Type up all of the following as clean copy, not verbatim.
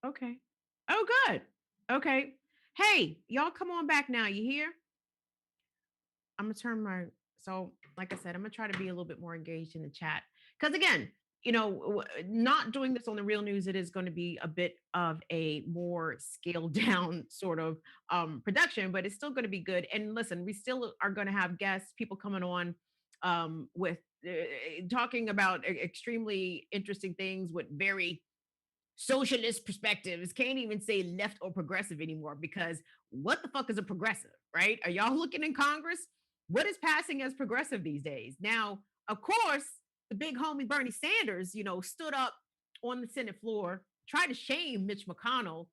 Okay. Oh, good. Okay. Hey, y'all, come on back now. You hear? I'm gonna turn my so like I said, I'm gonna try to be a little bit more engaged in the chat because again, not doing this on the real news, it is going to be a bit of a more scaled down sort of production, but it's still going to be good. And listen, we still are going to have guests, people coming on with talking about extremely interesting things with very socialist perspectives. Can't even say left or progressive anymore because what the fuck is a progressive, right? Are y'all looking in Congress? What is passing as progressive these days? Now, of course, the big homie Bernie Sanders, stood up on the Senate floor, tried to shame Mitch McConnell.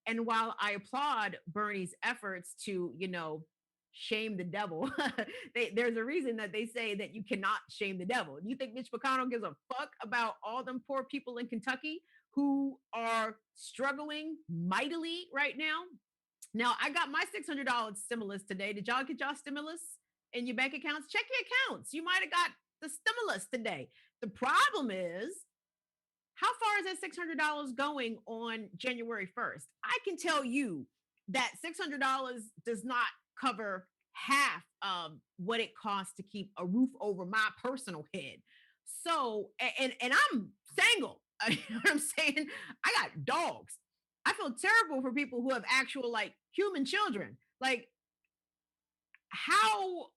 And while I applaud Bernie's efforts to, shame the devil, there's a reason that they say that you cannot shame the devil. You think Mitch McConnell gives a fuck about all them poor people in Kentucky who are struggling mightily right now? Now, I got my $600 stimulus today. Did y'all get y'all stimulus in your bank accounts? Check your accounts. You might have got the stimulus today. The problem is, how far is that $600 going on January 1st? I can tell you that $600 does not cover half of what it costs to keep a roof over my personal head. So, and I'm single. You know what I'm saying? I got dogs. I feel terrible for people who have actual like human children. Like, how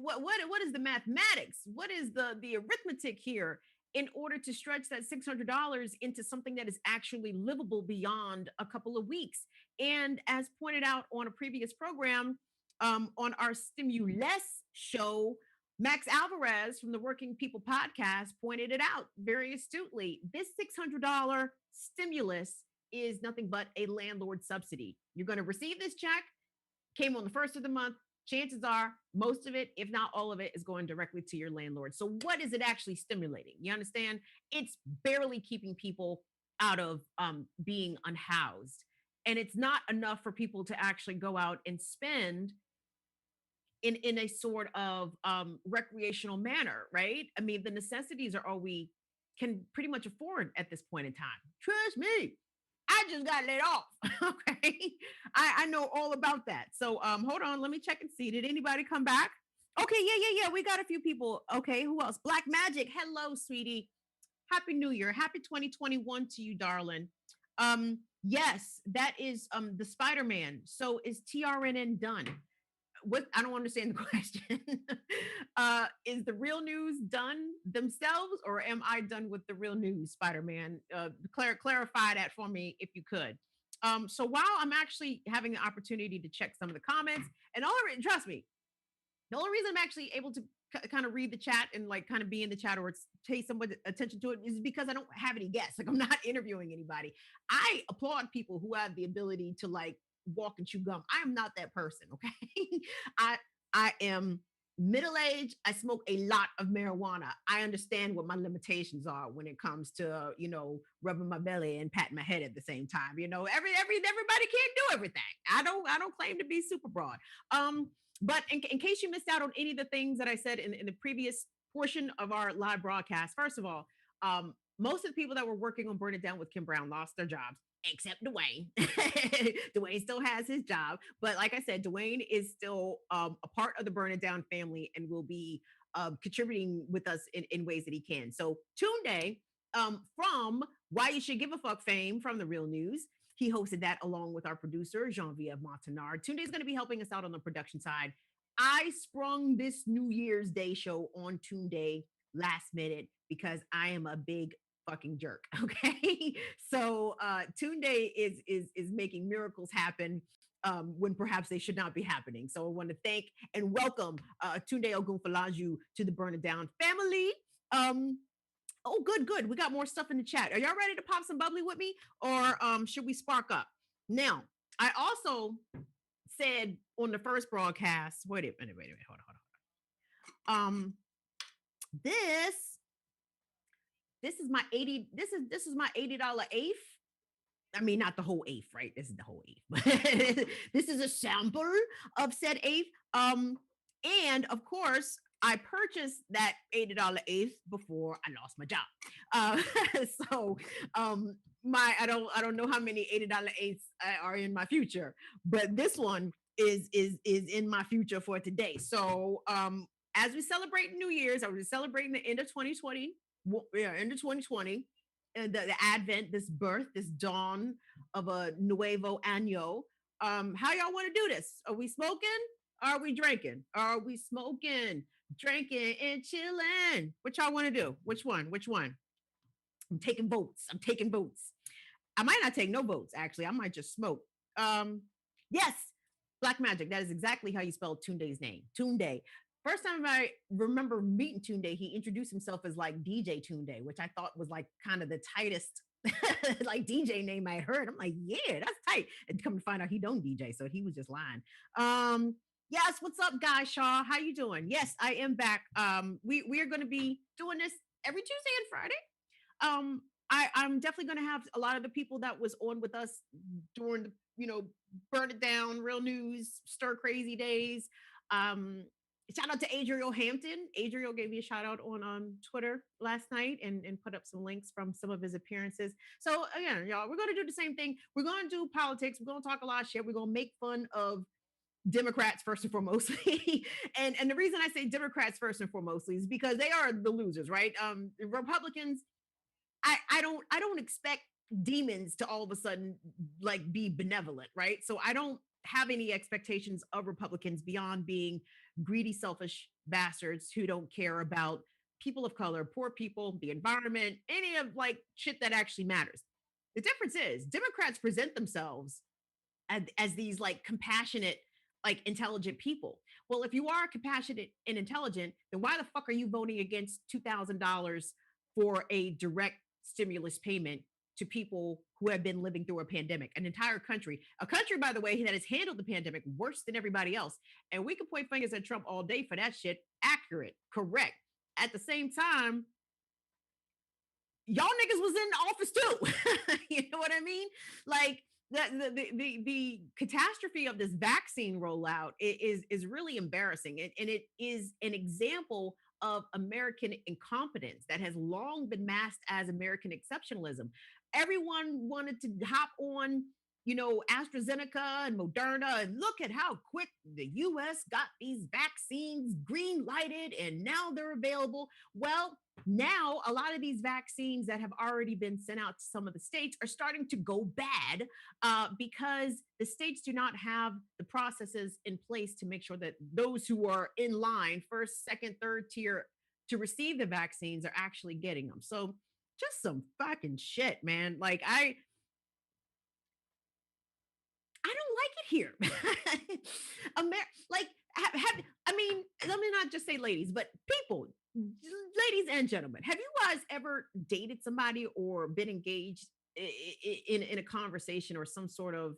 what is the mathematics? What is the arithmetic here in order to stretch that $600 into something that is actually livable beyond a couple of weeks? And as pointed out on a previous program, on our stimulus show, Max Alvarez from the Working People podcast pointed it out very astutely. This $600 stimulus is nothing but a landlord subsidy. You're going to receive this check, came on the first of the month. Chances are most of it, if not all of it, is going directly to your landlord. So, what is it actually stimulating? You understand? It's barely keeping people out of being unhoused. And it's not enough for people to actually go out and spend in a sort of recreational manner, right? I mean, the necessities are all we can pretty much afford at this point in time. Trust me, I just got laid off. Okay. I know all about that. So hold on, let me check and see. Did anybody come back? Okay, yeah. We got a few people. Okay, who else? Black Magic. Hello, sweetie. Happy New Year. Happy 2021 to you, darling. Yes, that is the Spider-Man. So is TRNN done? What, I don't understand the question. Is the real news done themselves, or am I done with the real news, Spider-Man? Clarify that for me if you could. So while I'm actually having the opportunity to check some of the comments, and trust me, the only reason I'm actually able to kind of read the chat and like kind of be in the chat or pay somebody attention to it is because I don't have any guests. Like, I'm not interviewing anybody. I applaud people who have the ability to like walk and chew gum. I am not that person. Okay. I I am middle-aged. I smoke a lot of marijuana. I understand what my limitations are when it comes to, rubbing my belly and patting my head at the same time. Everybody can't do everything. I don't claim to be super broad. But in case you missed out on any of the things that I said in the previous portion of our live broadcast, first of all, most of the people that were working on Burn It Down with Kim Brown lost their jobs, except Dwayne. Dwayne still has his job. But like I said, Dwayne is still a part of the Burn It Down family and will be contributing with us in ways that he can. So Tunde, from Why You Should Give a Fuck fame from The Real News, he hosted that along with our producer, Jean-Vieve Montanard. Tunde is going to be helping us out on the production side. I sprung this New Year's Day show on Tunde last minute because I am a big fucking jerk. Okay. So Tunde is making miracles happen when perhaps they should not be happening. So I want to thank and welcome Tunde Ogunfalaju to the Burn It Down family. Oh, good. We got more stuff in the chat. Are y'all ready to pop some bubbly with me? Or should we spark up? Now, I also said on the first broadcast, wait a minute, hold on. This is my $80 eighth. I mean, not the whole eighth, right? This is the whole eighth. But this is a sample of said eighth. And of course, I purchased that $80 eighth before I lost my job. So my I don't know how many $80 eights are in my future, but this one is in my future for today. So as we celebrate New Year's, I was celebrating the end of 2020, yeah, end of 2020, and the advent, this birth, this dawn of a nuevo año. How y'all want to do this? Are we smoking? Are we drinking? Are we smoking, drinking, and chilling? What y'all want to do? Which one? Which one? I'm taking votes. I'm taking votes. I might not take no votes, actually. I might just smoke. Yes, Black Magic. That is exactly how you spell Tunde's name. Tunde. First time I remember meeting Tunde, he introduced himself as like DJ Tunde, which I thought was like kind of the tightest like DJ name I heard. I'm like, yeah, that's tight. And come to find out he don't DJ, so he was just lying. Yes, what's up, Guy Shaw? How you doing? Yes, I am back. We are going to be doing this every Tuesday and Friday. I'm definitely going to have a lot of the people that was on with us during the, burn it down, real news, stir crazy days. Um, Shout out to Adriel Hampton. Adriel gave me a shout out on Twitter last night and put up some links from some of his appearances. So again, y'all, we're going to do the same thing. We're going to do politics. We're going to talk a lot of shit. We're going to make fun of Democrats first and foremost. And the reason I say Democrats first and foremost is because they are the losers, right? Republicans, I don't expect demons to all of a sudden like be benevolent, right? So I don't have any expectations of Republicans beyond being greedy, selfish bastards who don't care about people of color, poor people, the environment, any of like shit that actually matters. The difference is Democrats present themselves as these like compassionate, like intelligent people. Well, if you are compassionate and intelligent, then why the fuck are you voting against $2,000 for a direct stimulus payment to people who have been living through a pandemic, an entire country, a country, by the way, that has handled the pandemic worse than everybody else. And we can point fingers at Trump all day for that shit. Accurate, correct. At the same time, y'all niggas was in office too. You know what I mean? Like the catastrophe of this vaccine rollout is really embarrassing, and it is an example of American incompetence that has long been masked as American exceptionalism. Everyone wanted to hop on, AstraZeneca and Moderna, and look at how quick the US got these vaccines green lighted and now they're available. Well, now a lot of these vaccines that have already been sent out to some of the states are starting to go bad because the states do not have the processes in place to make sure that those who are in line, first, second, third tier, to receive the vaccines are actually getting them. So just some fucking shit, man. Like I don't like it here. Like, I mean, let me not just say ladies, but people, ladies and gentlemen, have you guys ever dated somebody or been engaged in a conversation or some sort of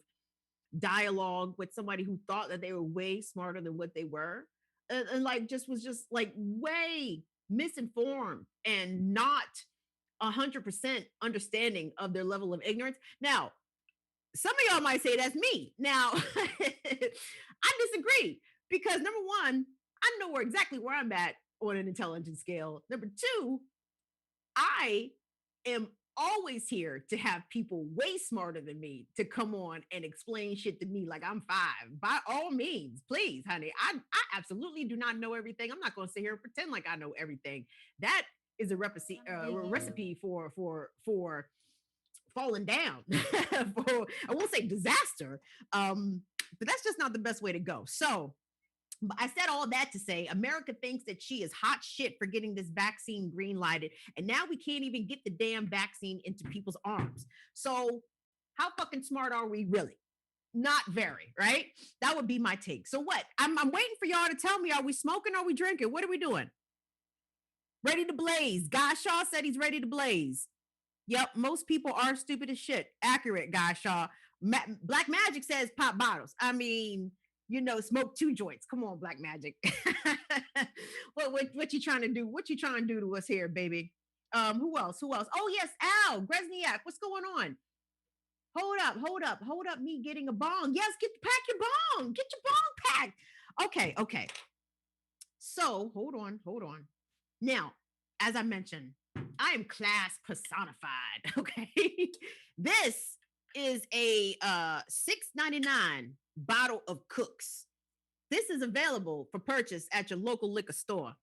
dialogue with somebody who thought that they were way smarter than what they were? And like, just was just like way misinformed and not 100% understanding of their level of ignorance. Now, some of y'all might say that's me. Now, I disagree because number one, I know exactly where I'm at on an intelligence scale. Number two, I am always here to have people way smarter than me to come on and explain shit to me like I'm five. By all means, please, honey. I absolutely do not know everything. I'm not going to sit here and pretend like I know everything. That is a recipe for falling down. For, I won't say disaster, but that's just not the best way to go. So I said all that to say America thinks that she is hot shit for getting this vaccine green lighted, and now we can't even get the damn vaccine into people's arms. So how fucking smart are we really? Not very, right? That would be my take. So what? I'm waiting for y'all to tell me, are we smoking? Are we drinking? What are we doing? Ready to blaze. Guy Shaw said he's ready to blaze. Yep, most people are stupid as shit. Accurate, Guy Shaw. Black Magic says pop bottles. I mean, smoke two joints. Come on, Black Magic. What you trying to do? What you trying to do to us here, baby? Who else? Who else? Oh yes, Al Gresniak. What's going on? Hold up. Me getting a bong. Yes, pack your bong. Get your bong packed. Okay. So hold on. Now, as I mentioned, I am class personified. Okay. This is a 6.99 bottle of Cooks. This is available for purchase at your local liquor store.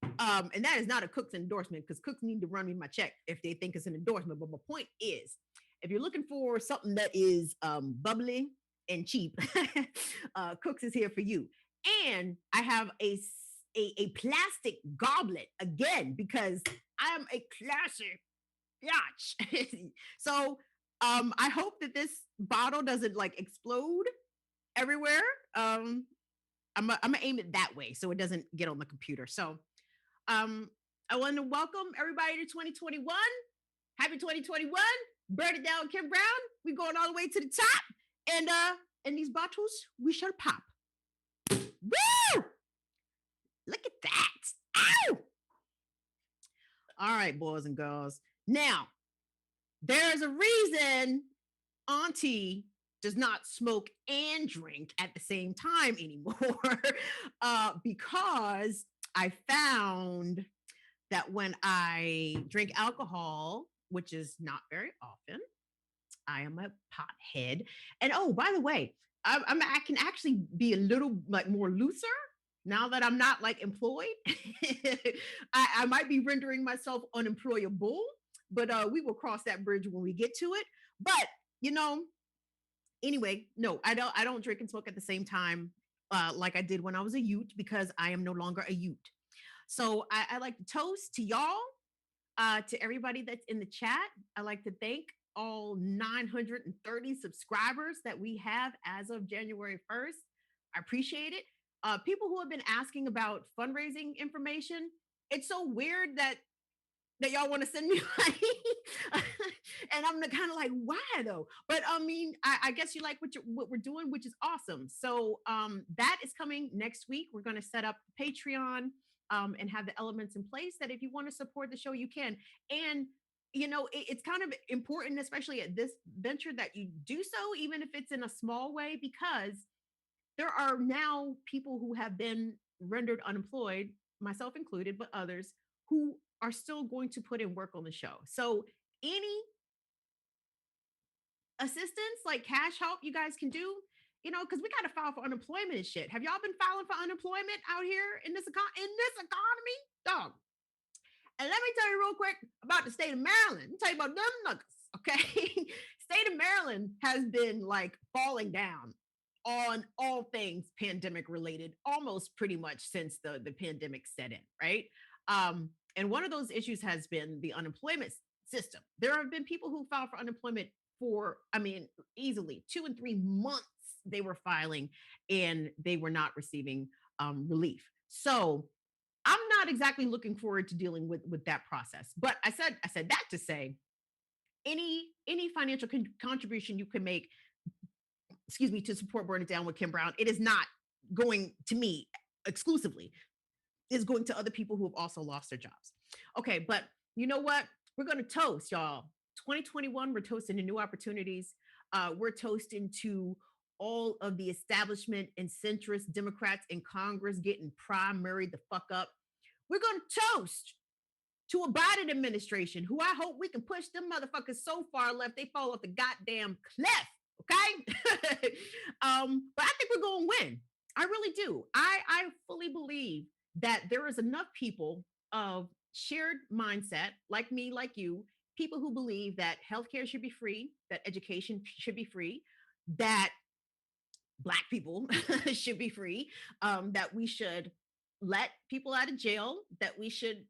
And that is not a Cook's endorsement because Cooks need to run me my check if they think it's an endorsement. But my point is, if you're looking for something that is bubbly and cheap, Cooks is here for you. And I have a plastic goblet again because I am a classic biatch. So I hope that this bottle doesn't like explode everywhere. I'm gonna aim it that way so it doesn't get on the computer. So um, I want to welcome everybody to 2021. Happy 2021. Burn it down, Kim Brown. We're going all the way to the top. And these bottles, we shall pop. Woo! Look at that. Ow! All right, boys and girls. Now, there's a reason Auntie does not smoke and drink at the same time anymore. Because I found that when I drink alcohol, which is not very often, I am a pothead. And oh, by the way, I can actually be a little like more looser now that I'm not like employed. I might be rendering myself unemployable, but we will cross that bridge when we get to it. But you know, anyway, no, I don't drink and smoke at the same time like I did when I was a youth because I am no longer a youth. So I like to toast to y'all, to everybody that's in the chat. I like to thank all 930 subscribers that we have as of January 1st. I appreciate it. People who have been asking about fundraising information, it's so weird that y'all want to send me money. And I'm kind of like, why though? But I mean, I guess you like what we're doing, which is awesome. So that is coming next week. We're going to set up Patreon and have the elements in place that if you want to support the show, you can. And it's kind of important, especially at this venture, that you do so, even if it's in a small way, because there are now people who have been rendered unemployed, myself included, but others who are still going to put in work on the show. So any assistance, like cash help you guys can do, because we got to file for unemployment and shit. Have y'all been filing for unemployment out here in this economy? Dog. And let me tell you real quick about the state of Maryland. Let me tell you about them nuggets, okay? State of Maryland has been like falling down on all things pandemic related, almost pretty much since the pandemic set in, right? And one of those issues has been the unemployment system. There have been people who filed for unemployment for, I mean, easily 2 and 3 months they were filing and they were not receiving relief. So I'm not exactly looking forward to dealing with that process. But I said that to say any financial contribution you can make, excuse me, to support Burn It Down with Kim Brown, it is not going to me exclusively. It's going to other people who have also lost their jobs. Okay, but you know what? We're going to toast, y'all. 2021, we're toasting to new opportunities. We're toasting to all of the establishment and centrist Democrats in Congress getting primaried the fuck up. We're going to toast to a Biden administration who I hope we can push them motherfuckers so far left they fall off the goddamn cliff. Okay. But I think we're going to win. I really do. I fully believe that there is enough people of shared mindset, like me, like you, people who believe that healthcare should be free, that education should be free, that Black people should be free, that we should let people out of jail, that we should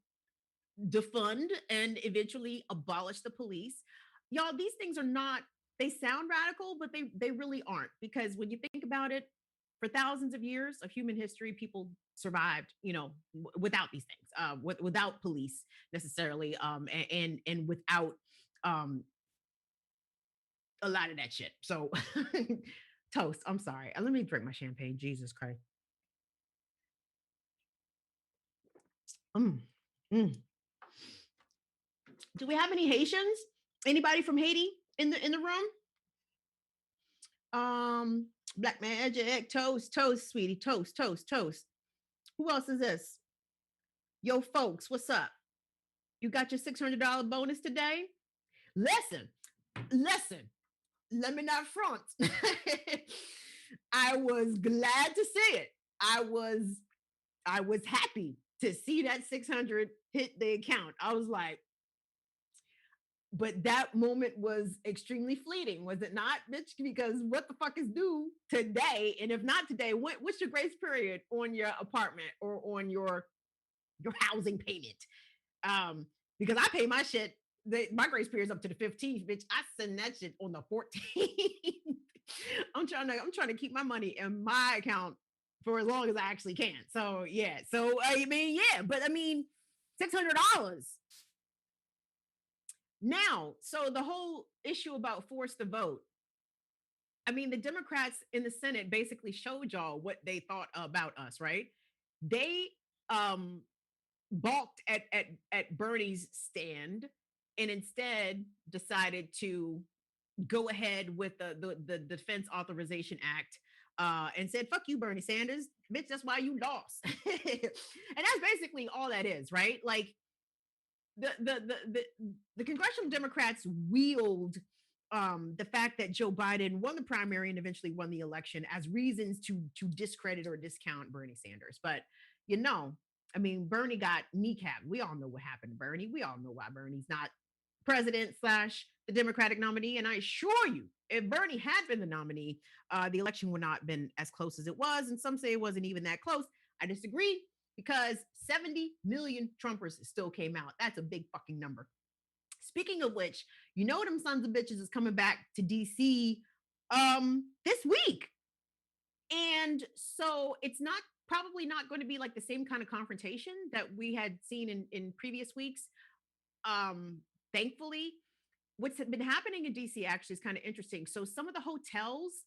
defund and eventually abolish the police. Y'all, these things are not, they sound radical, but they really aren't. Because when you think about it, for thousands of years of human history, people survived, without these things, without police necessarily, and without a lot of that shit. So toast. I'm sorry. Let me drink my champagne. Jesus Christ. Mm, mm. Do we have any Haitians? Anybody from Haiti in the room? Black Magic, toast, toast, sweetie, toast, toast, toast. Who else is this? Yo, folks, what's up? You got your $600 bonus today? Listen, listen, let me not front. I was glad to see it. I was happy to see that 600 hit the account. I was like, but that moment was extremely fleeting, was it not, bitch? Because what the fuck is due today? And if not today, what's your grace period on your apartment or on your housing payment? Because I pay my shit. My grace period is up to the 15th, bitch. I send that shit on the 14th. I'm trying to keep my money in my account for as long as I actually can. So yeah. So I mean, yeah, but I mean, $600. Now, so the whole issue about forced to vote. I mean, the Democrats in the Senate basically showed y'all what they thought about us, right? They um balked at Bernie's stand and instead decided to go ahead with the Defense Authorization Act and said, fuck you, Bernie Sanders. Bitch, that's why you lost. And that's basically all that is, right? Like the congressional Democrats wield the fact that Joe Biden won the primary and eventually won the election as reasons to discredit or discount Bernie Sanders. But you know, I mean, Bernie got kneecapped. We all know what happened to Bernie. We all know why Bernie's not president slash the Democratic nominee. And I assure you, if Bernie had been the nominee, the election would not have been as close as it was. And some say it wasn't even that close. I disagree because 70 million Trumpers still came out. That's a big fucking number. Speaking of which, you know them sons of bitches is coming back to DC this week. And so it's not probably not going to be like the same kind of confrontation that we had seen in previous weeks. Thankfully, what's been happening in DC actually is kind of interesting. So some of the hotels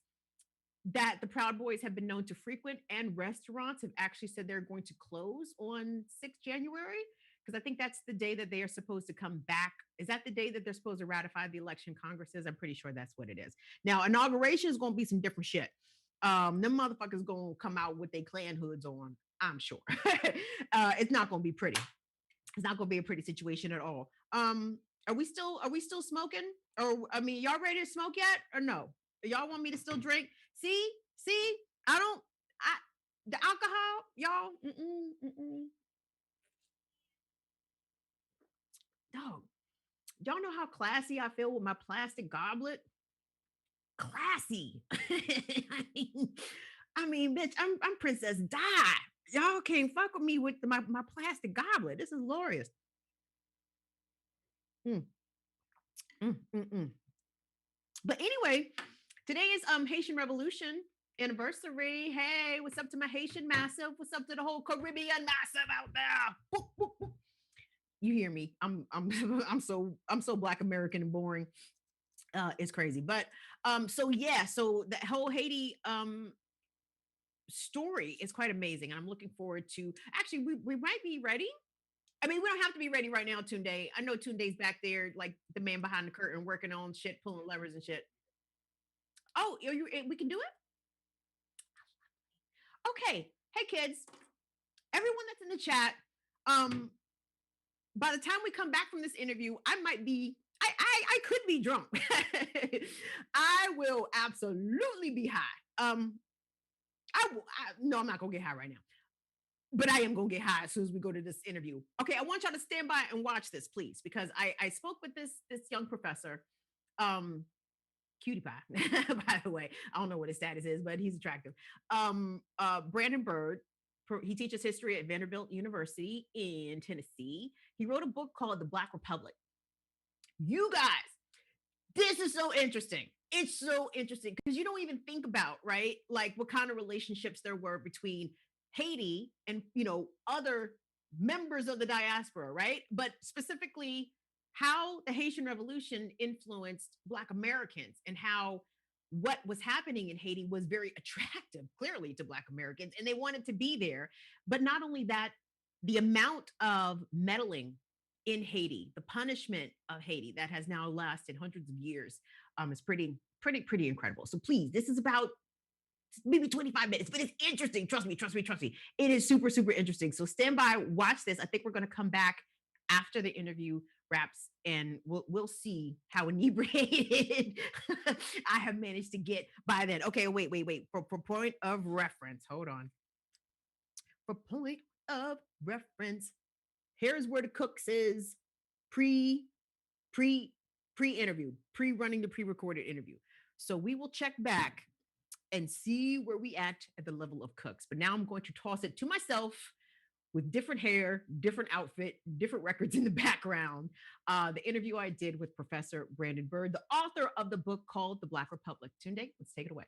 that the Proud Boys have been known to frequent and restaurants have actually said they're going to close on 6th January because I think that's the day that they are supposed to come back. Is that the day that they're supposed to ratify the election? Congress is. I'm pretty sure that's what it is. Now, inauguration is going to be some different shit. Them motherfuckers going to come out with their Klan hoods on, I'm sure. It's not going to be pretty. It's not going to be a pretty situation at all. Are we still smoking? Or I mean, y'all ready to smoke yet or no? Y'all want me to still drink? See, I don't. The alcohol, y'all. Dog, y'all know how classy I feel with my plastic goblet. Classy. I mean, bitch, I'm Princess Di. Y'all can't fuck with me with my plastic goblet. This is glorious. Mm, mm. But anyway, today is Haitian Revolution anniversary. Hey, what's up to my Haitian massive? What's up to the whole Caribbean massive out there? Boop, boop, boop. You hear me? I'm so Black American and boring. It's crazy. But so yeah, so the whole Haiti story is quite amazing. And I'm looking forward to actually we might be ready. I mean, we don't have to be ready right now, Tunde. I know Tunde's back there, like the man behind the curtain, working on shit, pulling levers and shit. Oh, we can do it? Okay. Hey kids, everyone that's in the chat, by the time we come back from this interview, I might be I could be drunk. I will absolutely be high. No, I'm not gonna get high right now. But I am gonna get high as soon as we go to this interview. Okay, I want y'all to stand by and watch this, please, because I spoke with this young professor, cutie pie, by the way. I don't know what his status is, but he's attractive. Brandon Byrd. He teaches history at Vanderbilt University in Tennessee. He wrote a book called The Black Republic. You guys, this is so interesting. It's so interesting because you don't even think about, right? Like what kind of relationships there were between Haiti and, other members of the diaspora, right? But specifically how the Haitian Revolution influenced Black Americans and how what was happening in Haiti was very attractive, clearly, to Black Americans, and they wanted to be there. But not only that, the amount of meddling in Haiti, the punishment of Haiti that has now lasted hundreds of years, is pretty incredible. So please, this is about maybe 25 minutes, but it's interesting. Trust me. It is super, super interesting. So stand by, watch this. I think we're going to come back after the interview wraps, and we'll see how inebriated I have managed to get by then. Okay, wait. For point of reference, hold on. For point of reference, here's where the cooks is pre pre pre-interview, pre-running the pre-recorded interview. So we will check back and see where we at the level of cooks. But now I'm going to toss it to myself with different hair, different outfit, different records in the background. The interview I did with Professor Brandon Byrd, the author of the book called The Black Republic. Tunde, let's take it away.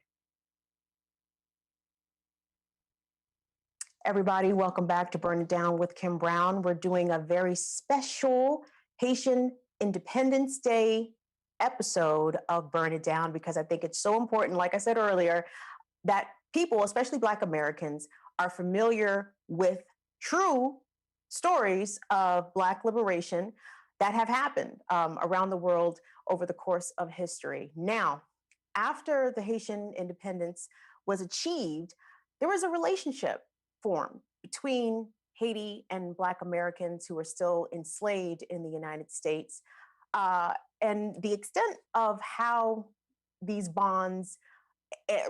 Everybody, welcome back to Burn It Down with Kim Brown. We're doing a very special Haitian Independence Day episode of Burn It Down because I think it's so important, like I said earlier, that people, especially Black Americans, are familiar with true stories of Black liberation that have happened around the world over the course of history. Now, after the Haitian independence was achieved, there was a relationship formed between Haiti and Black Americans who are still enslaved in the United States. And the extent of how these bonds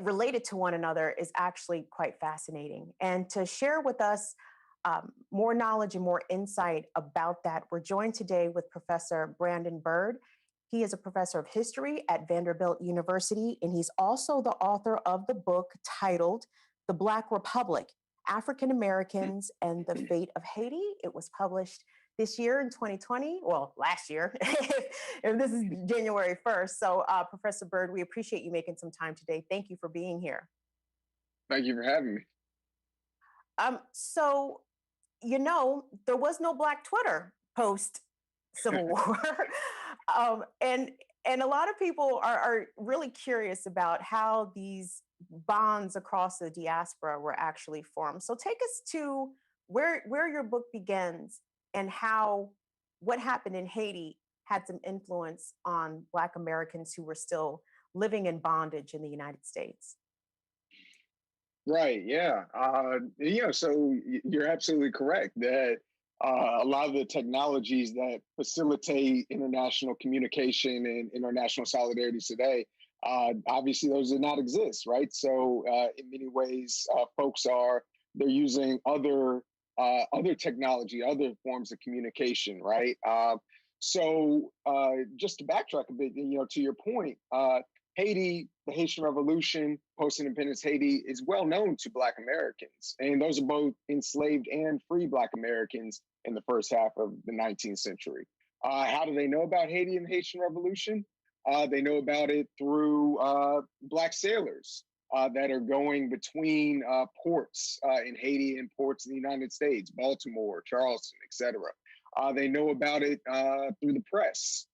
related to one another is actually quite fascinating. And to share with us more knowledge and more insight about that, we're joined today with Professor Brandon Byrd. He is a professor of history at Vanderbilt University, and he's also the author of the book titled The Black Republic, African Americans and the Fate of Haiti. It was published this year in 2020, well, last year, and this is January 1st. So Professor Byrd, we appreciate you making some time today. Thank you for being here. Thank you for having me. So, you know, there was no Black Twitter post Civil War. And a lot of people are really curious about how these bonds across the diaspora were actually formed. So take us to where your book begins and how what happened in Haiti had some influence on Black Americans who were still living in bondage in the United States. Right. Yeah. So you're absolutely correct that a lot of the technologies that facilitate international communication and international solidarity today, obviously those did not exist, right? So in many ways, they're using other technology, other forms of communication, right? So just to backtrack a bit, to your point, Haiti, the Haitian Revolution, post-independence Haiti is well known to Black Americans. And those are both enslaved and free Black Americans in the first half of the 19th century. How do they know about Haiti and the Haitian Revolution? They know about it through Black sailors that are going between ports in Haiti and ports in the United States, Baltimore, Charleston, et cetera. They know about it through the press.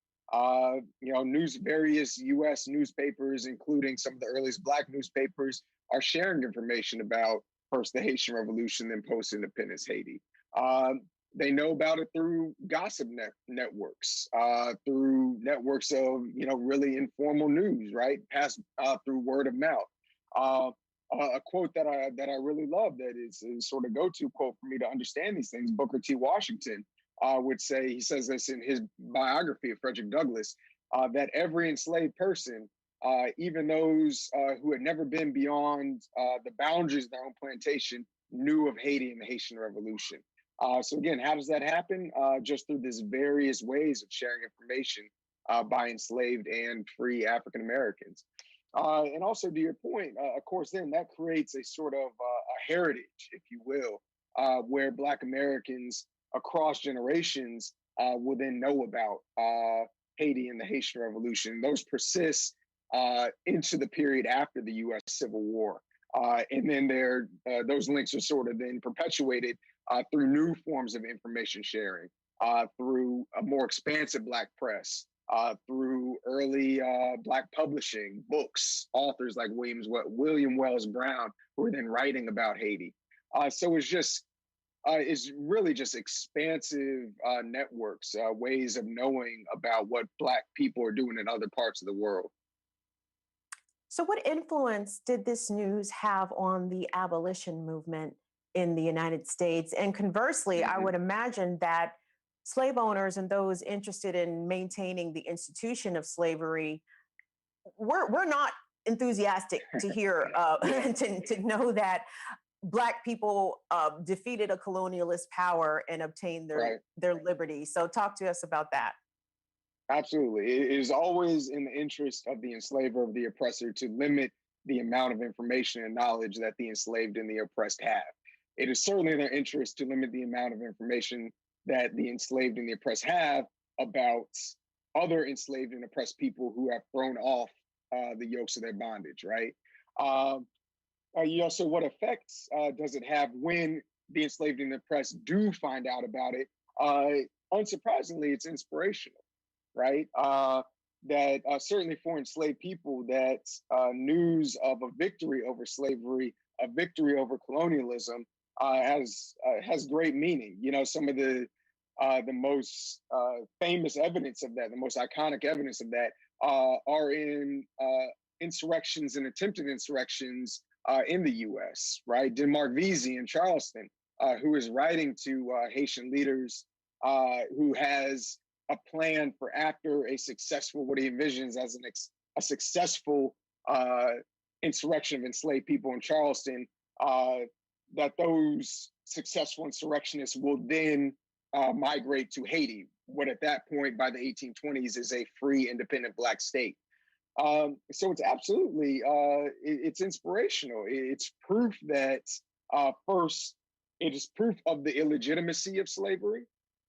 Various U.S. newspapers, including some of the earliest Black newspapers, are sharing information about first the Haitian Revolution, then post-independence Haiti. They know about it through gossip networks, through networks of really informal news, right? Passed through word of mouth. A quote that I really love that is sort of go-to quote for me to understand these things. Booker T. Washington would say, he says this in his biography of Frederick Douglass, that every enslaved person, even those who had never been beyond the boundaries of their own plantation, knew of Haiti and the Haitian Revolution. So again, how does that happen? Just through these various ways of sharing information by enslaved and free African Americans. And also to your point, of course, then that creates a sort of a heritage, if you will, where Black Americans across generations will then know about Haiti and the Haitian Revolution. Those persist into the period after the U.S. Civil War. And then those links are sort of then perpetuated through new forms of information sharing, through a more expansive Black press, through early Black publishing, books, authors like William Wells Brown, who are then writing about Haiti. So it's really just expansive networks, ways of knowing about what Black people are doing in other parts of the world. So what influence did this news have on the abolition movement in the United States? And conversely, I would imagine that slave owners and those interested in maintaining the institution of slavery, we're not enthusiastic to hear Yeah, to know that Black people defeated a colonialist power and obtained right. their liberty. So talk to us about that. Absolutely. It is always in the interest of the enslaver, of the oppressor, to limit the amount of information and knowledge that the enslaved and the oppressed have. It is certainly in their interest to limit the amount of information that the enslaved and the oppressed have about other enslaved and oppressed people who have thrown off the yokes of their bondage, right? Um, so what effects does it have when the enslaved and the oppressed do find out about it? Unsurprisingly, it's inspirational, right? That certainly for enslaved people, that news of a victory over slavery, a victory over colonialism, has great meaning. You know, some of the most famous evidence of that, the most iconic evidence of that, are in insurrections and attempted insurrections in the U.S. Right, Denmark Vesey in Charleston, who is writing to Haitian leaders, who has a plan for after a successful, what he envisions as a successful insurrection of enslaved people in Charleston, that those successful insurrectionists will then migrate to Haiti, what at that point by the 1820s is a free, independent Black state. So it's absolutely, it's inspirational. It's proof that first, it is proof of the illegitimacy of slavery,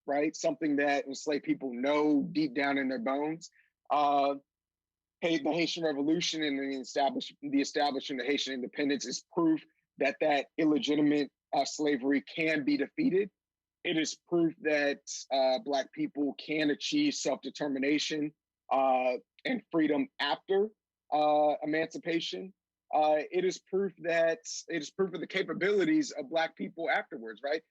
right? Something that enslaved people know deep down in their bones. The Haitian Revolution and the establishment of Haitian independence is proof that that illegitimate slavery can be defeated. It is proof that Black people can achieve self-determination and freedom after emancipation. It is proof of the capabilities of Black people afterwards, right?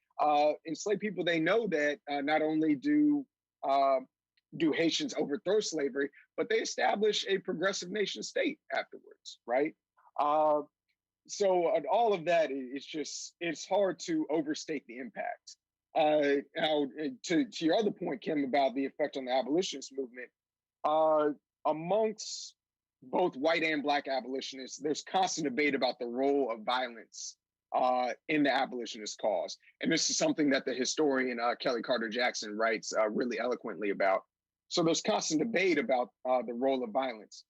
Enslaved people, they know that not only do Haitians overthrow slavery, but they establish a progressive nation state afterwards, right? So all of that is just, it's hard to overstate the impact. Now, to your other point, Kim, about the effect on the abolitionist movement, amongst both white and Black abolitionists, there's constant debate about the role of violence in the abolitionist cause. And this is something that the historian Kelly Carter Jackson writes really eloquently about. So there's constant debate about the role of violence.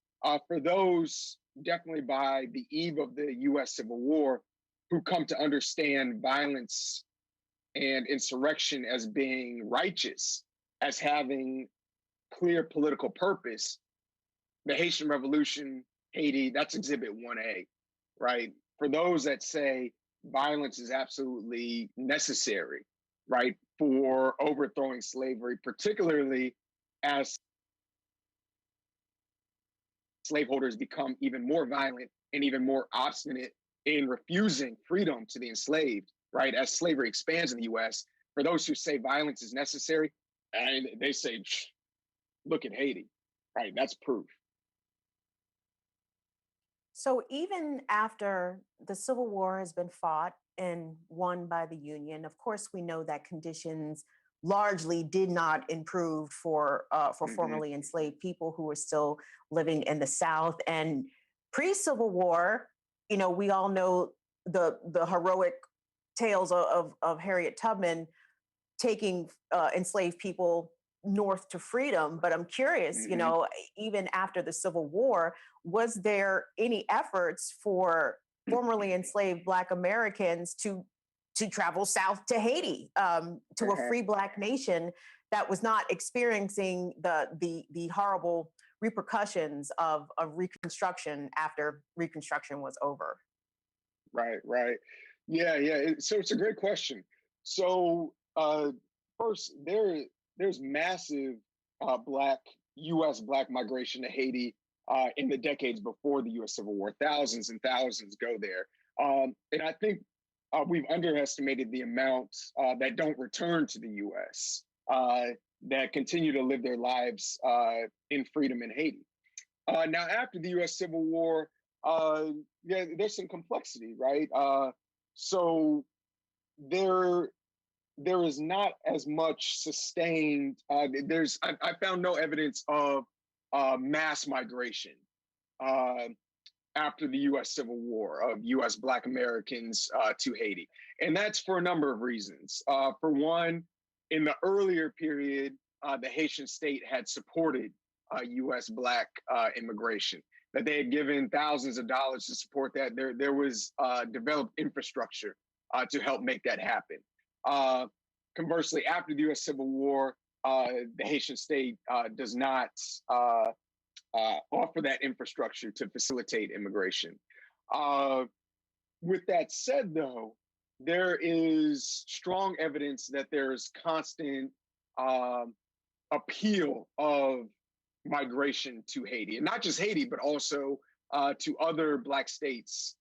For those definitely by the eve of the US Civil War who come to understand violence and insurrection as being righteous, as having clear political purpose, the Haitian Revolution, Haiti, that's Exhibit 1A, right? For those that say violence is absolutely necessary, right, for overthrowing slavery, particularly as slaveholders become even more violent and even more obstinate in refusing freedom to the enslaved, right, as slavery expands in the US. For those who say violence is necessary, and they say, look at Haiti, right? That's proof. So even after the Civil War has been fought and won by the Union, of course, we know that conditions largely did not improve for Mm-hmm. formerly enslaved people who were still living in the South. And pre-Civil War, you know, we all know the heroic tales of Harriet Tubman taking enslaved people north to freedom. But I'm curious, you Mm-hmm. know, even after the Civil War, was there any efforts for formerly enslaved Black Americans to travel south to Haiti, to a Uh-huh. free Black nation that was not experiencing the horrible repercussions of Reconstruction after Reconstruction was over? Right, right. Yeah. So it's a great question. So first, there's massive Black U.S. Black migration to Haiti in the decades before the U.S. Civil War. Thousands and thousands go there, and I think we've underestimated the amount that don't return to the U.S. That continue to live their lives in freedom in Haiti. Now, after the U.S. Civil War, uh, there's some complexity, right? So there there is not as much sustained. I found no evidence of mass migration uh, after the U.S. Civil War of U.S. Black Americans to Haiti, and that's for a number of reasons. For one, in the earlier period, the Haitian state had supported U.S. Black immigration. That they had given thousands of dollars to support that. There was developed infrastructure to help make that happen. Uh, Conversely, after the U.S. Civil War, the Haitian state does not offer that infrastructure to facilitate immigration. Uh, with that said, though, there is strong evidence that there's constant um, appeal of migration to Haiti, and not just Haiti, but also to other Black states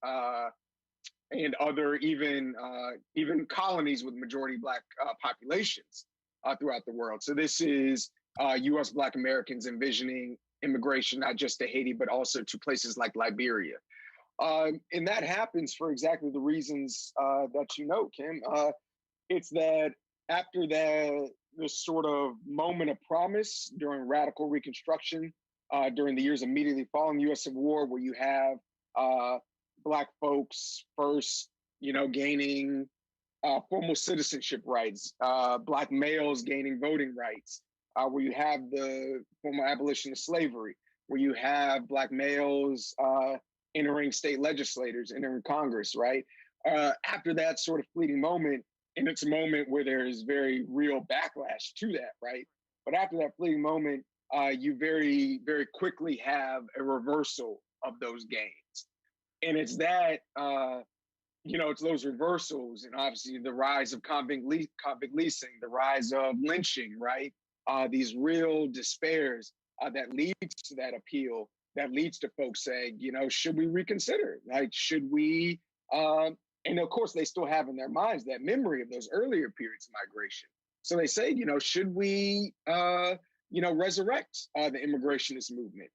and other even colonies with majority Black populations throughout the world. So this is U.S. Black Americans envisioning immigration not just to Haiti, but also to places like Liberia. And that happens for exactly the reasons that you know, Kim. It's that after this sort of moment of promise during radical Reconstruction, during the years immediately following the U.S. Civil War, where you have Black folks first, gaining formal citizenship rights, Black males gaining voting rights, where you have the formal abolition of slavery, where you have Black males entering state legislators, entering Congress, right? After that sort of fleeting moment, and it's a moment where there is very real backlash to that, right? But after that fleeting moment, you very, very quickly have a reversal of those gains. And it's that, it's those reversals, and obviously the rise of convict leasing, the rise of lynching, right? These real despairs that leads to that appeal, that leads to folks saying, should we reconsider? Like, should we? And of course, they still have in their minds that memory of those earlier periods of migration. So they say, should we, resurrect the immigrationist movement?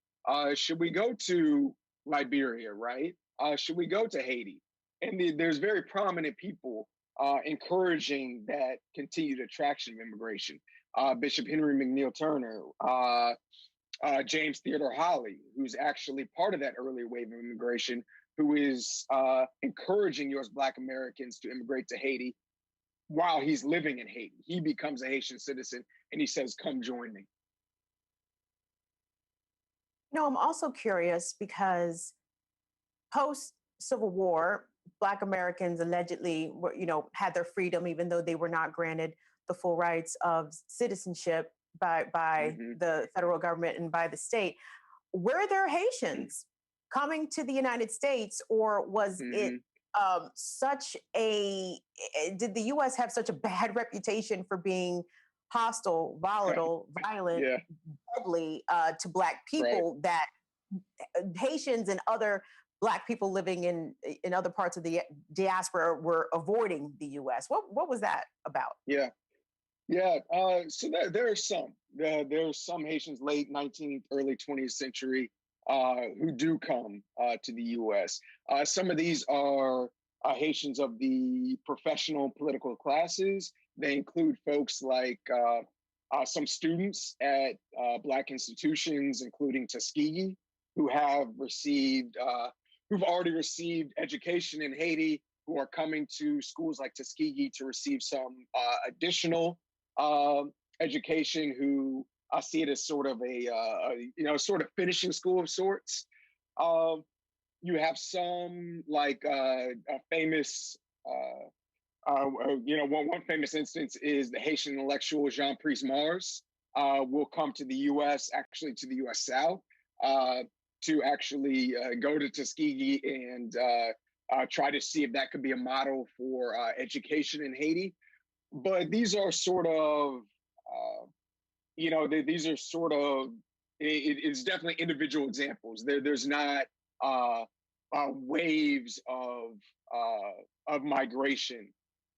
Should we go to Liberia, right? Should we go to Haiti? And there's very prominent people encouraging that continued attraction of immigration. Bishop Henry McNeil Turner, James Theodore Holly, who's actually part of that earlier wave of immigration, who is encouraging U.S. Black Americans to immigrate to Haiti while he's living in Haiti. He becomes a Haitian citizen and he says, come join me. I'm also curious because post-Civil War, Black Americans allegedly were, had their freedom, even though they were not granted the full rights of citizenship by the federal government and by the state. Were there Haitians coming to the United States, or was it did the U.S. have such a bad reputation for being hostile, volatile, violent, deadly to Black people that Haitians and other Black people living in other parts of the diaspora were avoiding the U.S.? What was that about? So there are some. There's some Haitians late 19th, early 20th century who do come to the U.S. Some of these are Haitians of the professional political classes. They include folks like some students at Black institutions, including Tuskegee, who have who've already received education in Haiti, who are coming to schools like Tuskegee to receive some additional education, who I see it as sort of sort of finishing school of sorts. You have some like a famous, one famous instance is the Haitian intellectual Jean-Priest Mars will come to the U.S., actually to the U.S. South, to actually go to Tuskegee and try to see if that could be a model for education in Haiti. But these are sort of, these are sort of, it's definitely individual examples. There's not waves of migration.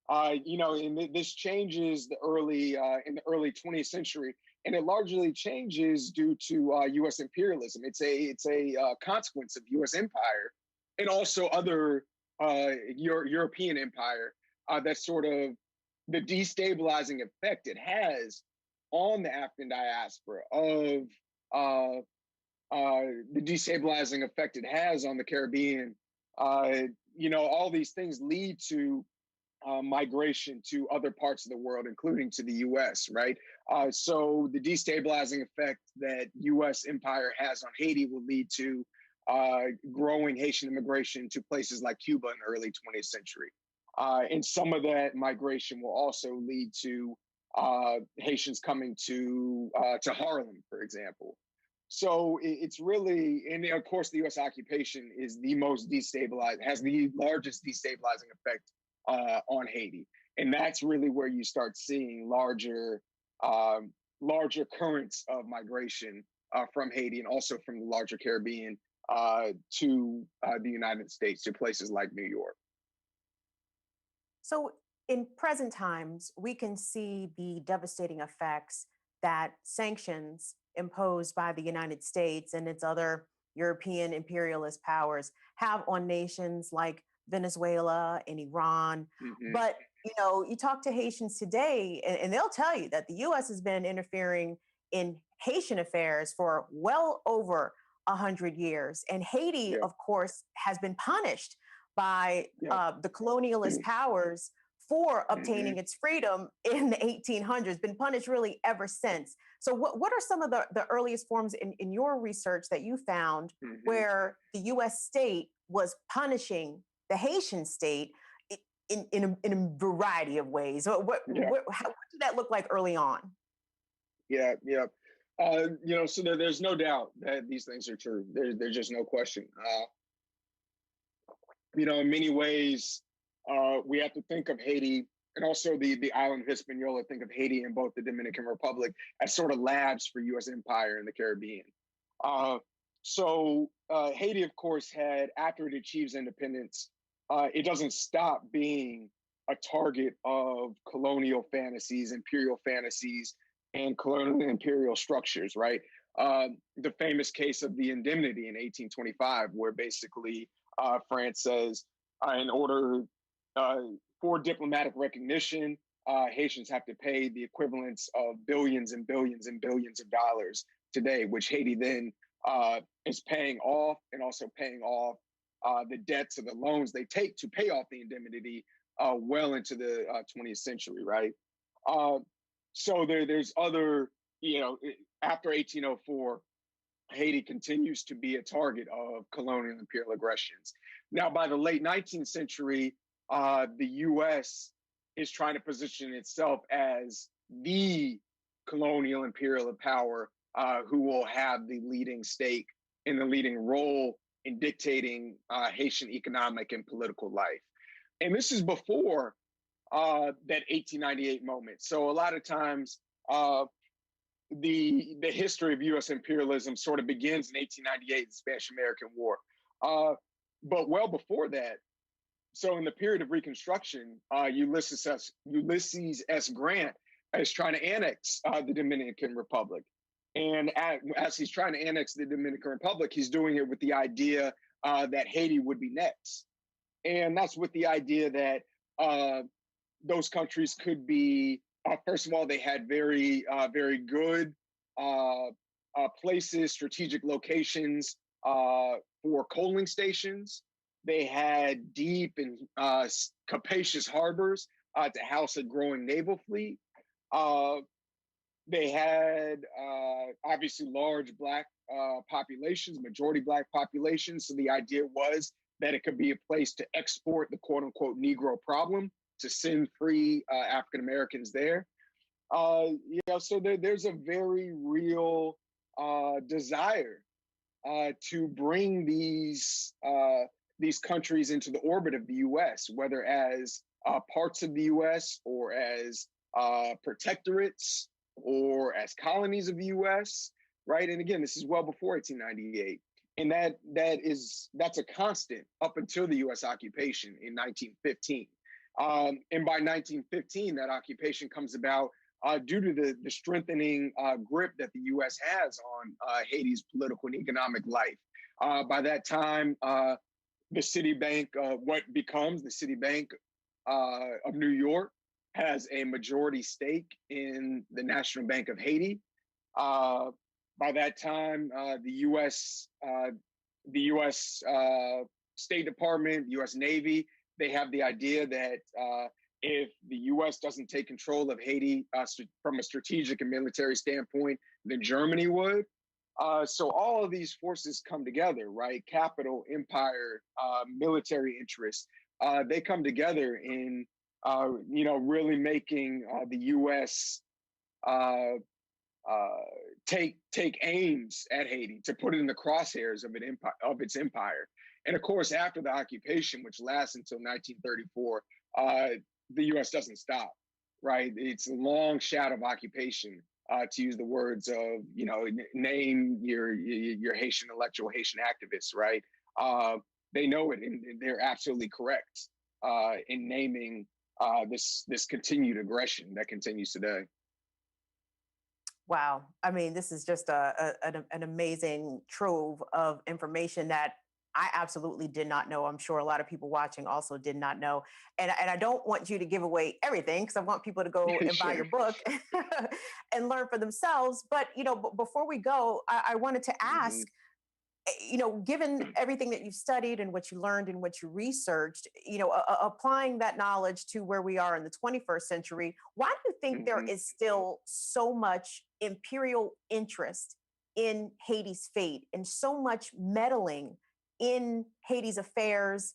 And this changes in the early 20th century, and it largely changes due to U.S. imperialism. It's a consequence of U.S. empire and also other European empire that sort of the destabilizing effect it has on the African diaspora, of uh, the destabilizing effect it has on the Caribbean. All these things lead to migration to other parts of the world, including to the U.S., right? So the destabilizing effect that U.S. empire has on Haiti will lead to growing Haitian immigration to places like Cuba in the early 20th century. And some of that migration will also lead to Haitians coming to Harlem, for example. So it's really, and of course, the U.S. occupation is the most destabilized, has the largest destabilizing effect on Haiti, and that's really where you start seeing larger currents of migration from Haiti and also from the larger Caribbean to the United States, to places like New York. So, in present times, we can see the devastating effects that sanctions imposed by the United States and its other European imperialist powers have on nations like Venezuela and Iran. Mm-hmm. But, you talk to Haitians today, and they'll tell you that the US has been interfering in Haitian affairs for well over 100 years. And Haiti, Yeah. of course, has been punished by the colonialist powers for obtaining its freedom in the 1800s, been punished really ever since. So what are some of the earliest forms in your research that you found where the US state was punishing the Haitian state in a variety of ways? What did that look like early on? Yeah. So there's no doubt that these things are true. There's just no question. In many ways, we have to think of Haiti and also the island of Hispaniola, think of Haiti and both the Dominican Republic as sort of labs for U.S. empire in the Caribbean. So Haiti, of course, had, after it achieves independence, it doesn't stop being a target of colonial fantasies, imperial fantasies, and colonial imperial structures, right? The famous case of the indemnity in 1825, where basically France says, in order for diplomatic recognition, Haitians have to pay the equivalents of billions and billions and billions of dollars today, which Haiti then is paying off, and also paying off the debts of the loans they take to pay off the indemnity well into the 20th century, right? So there's other, after 1804, Haiti continues to be a target of colonial imperial aggressions. Now, by the late 19th century, the U.S. is trying to position itself as the colonial imperial power who will have the leading stake and the leading role in dictating Haitian economic and political life. And this is before that 1898 moment. So a lot of times, the history of U.S. imperialism sort of begins in 1898, the Spanish-American War. But well before that, so in the period of Reconstruction, Ulysses S. Grant is trying to annex the Dominican Republic. And as he's trying to annex the Dominican Republic, he's doing it with the idea that Haiti would be next. And that's with the idea that those countries could be, first of all, they had very good places, strategic locations for coaling stations. They had deep and capacious harbors to house a growing naval fleet. They had obviously large Black populations, majority Black populations. So the idea was that it could be a place to export the quote unquote Negro problem, to send free African Americans there. So there's a very real desire to bring these countries into the orbit of the U.S., whether as parts of the U.S. or as protectorates or as colonies of the U.S., right? And again, this is well before 1898. And that's a constant up until the U.S. occupation in 1915. And by 1915, that occupation comes about due to the strengthening grip that the U.S. has on Haiti's political and economic life. By that time, the Citibank, what becomes the Citibank of New York, has a majority stake in the National Bank of Haiti. Uh, by that time, the U.S. State Department, U.S. Navy, they have the idea that if the U.S. doesn't take control of Haiti from a strategic and military standpoint, then Germany would. So all of these forces come together, right? Capital, empire, military interests. They come together in, really making the U.S. Uh, take aims at Haiti to put it in the crosshairs of its empire. And of course, after the occupation, which lasts until 1934, the U.S. doesn't stop. Right, it's a long shadow of occupation. To use the words of, name your Haitian intellectual, Haitian activists. Right, they know it, and they're absolutely correct in naming this continued aggression that continues today. Wow. I mean, this is just an amazing trove of information that I absolutely did not know. I'm sure a lot of people watching also did not know. And I don't want you to give away everything because I want people to go and buy Sure. your book and learn for themselves. But, before we go, I wanted to Hmm. ask, given everything that you've studied and what you learned and what you researched, applying that knowledge to where we are in the 21st century, why do you think there Hmm. is still so much imperial interest in Haiti's fate and so much meddling in Haiti's affairs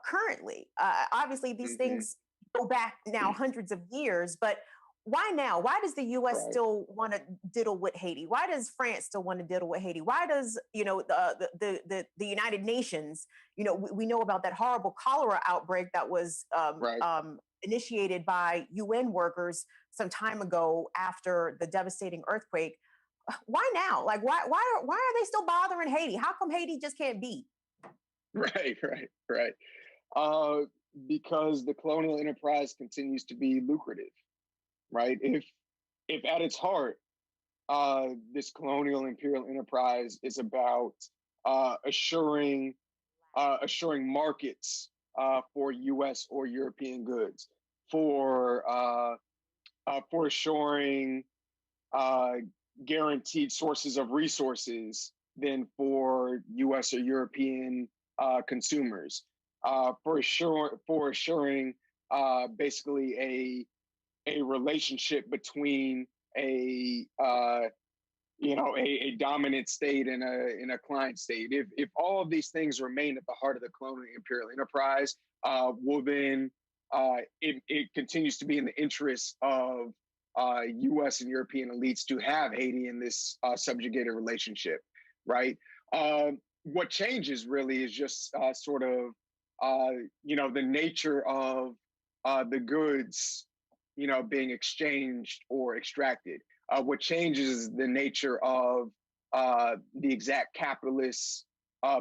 currently? Obviously, these Hmm. things go back now hundreds of years, but why now? Why does the U.S. Right. still want to diddle with Haiti? Why does France still want to diddle with Haiti? Why does the United Nations? We know about that horrible cholera outbreak that was Right. initiated by UN workers some time ago after the devastating earthquake. Why now? Like why are they still bothering Haiti? How come Haiti just can't be? Right. Right. Right. Uh, because the colonial enterprise continues to be lucrative. Right. If at its heart, this colonial imperial enterprise is about assuring markets for U.S. or European goods, for assuring uh, guaranteed sources of resources than for U.S. or European consumers, for assuring basically a relationship between a a dominant state and a client state. If all of these things remain at the heart of the colonial imperial enterprise, well then it continues to be in the interests of U.S. and European elites to have Haiti in this subjugated relationship, right? What changes really is just sort of the nature of the goods being exchanged or extracted. What changes is the nature of the exact capitalist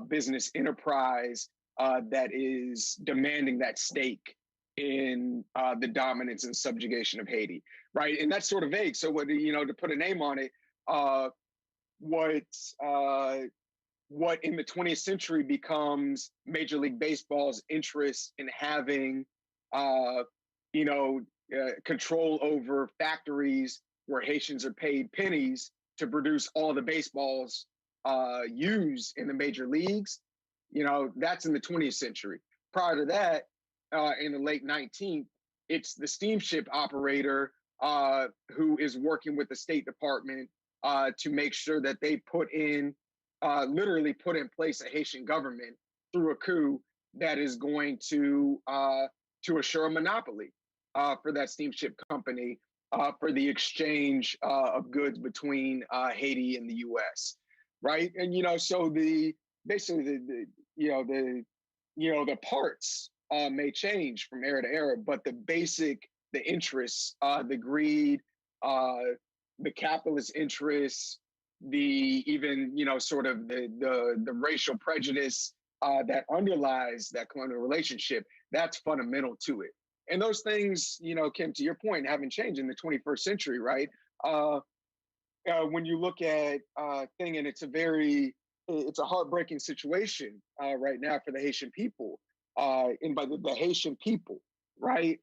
business enterprise that is demanding that stake in the dominance and subjugation of Haiti, right? And that's sort of vague. So, what to put a name on it, uh, what uh, what in the 20th century becomes Major League Baseball's interest in having, uh, control over factories where Haitians are paid pennies to produce all the baseballs used in the major leagues. That's in the 20th century. Prior to that, in the late 19th, it's the steamship operator who is working with the State Department to make sure that they literally put in place a Haitian government through a coup that is going to assure a monopoly for that steamship company for the exchange of goods between Haiti and the U.S. Right, and so the basically the parts may change from era to era, but the interests, the greed, uh, the capitalist interests, the even sort of the racial prejudice that underlies that colonial relationship, that's fundamental to it. And those things, Kim, to your point, haven't changed in the 21st century, right? When you look at thing, and it's a heartbreaking situation right now for the Haitian people, and by the Haitian people, right?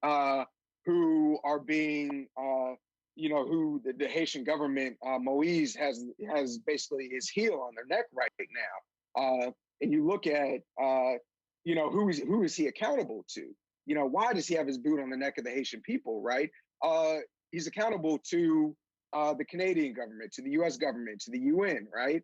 who are being, who the Haitian government, Moise has basically his heel on their neck right now. And you look at, who is he accountable to? Why does he have his boot on the neck of the Haitian people, right? He's accountable to the Canadian government, to the U.S. government, to the UN, right?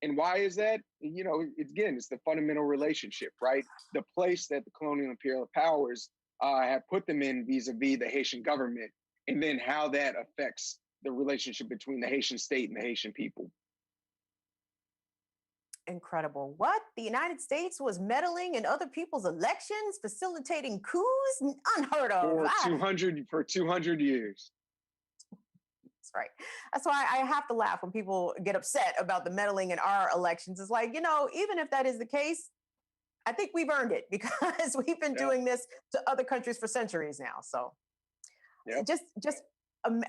And why is that? It's the fundamental relationship, right? The place that the colonial imperial powers have put them in vis-a-vis the Haitian government, and then how that affects the relationship between the Haitian state and the Haitian people. Incredible. What? The United States was meddling in other people's elections, facilitating coups? Unheard of. For 200 years. That's right. That's why I have to laugh when people get upset about the meddling in our elections. It's like, even if that is the case, I think we've earned it because we've been doing this to other countries for centuries now. So just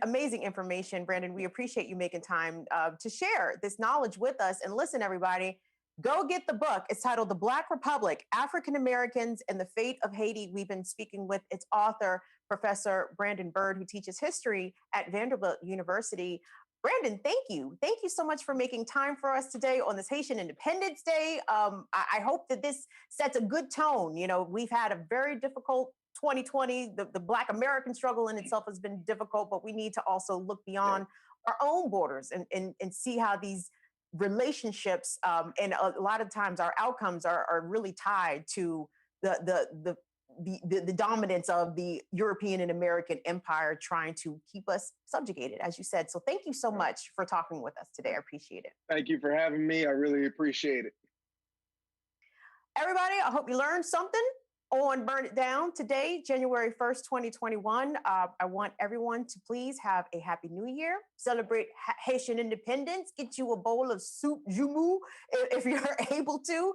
amazing information, Brandon. We appreciate you making time to share this knowledge with us. And listen, everybody, go get the book. It's titled The Black Republic, African Americans and the Fate of Haiti. We've been speaking with its author, Professor Brandon Byrd, who teaches history at Vanderbilt University. Brandon, thank you. Thank you so much for making time for us today on this Haitian Independence Day. I hope that this sets a good tone. We've had a very difficult 2020. The Black American struggle in itself has been difficult, but we need to also look beyond our own borders and see how these relationships and a lot of times our outcomes are really tied to the dominance of the European and American empire trying to keep us subjugated, as you said. So thank you so much for talking with us today. I appreciate it. Thank you for having me. I really appreciate it. Everybody, I hope you learned something on Burn It Down today, January 1st, 2021. I want everyone to please have a happy new year, celebrate Haitian independence, get you a bowl of soup jumu if you're able to.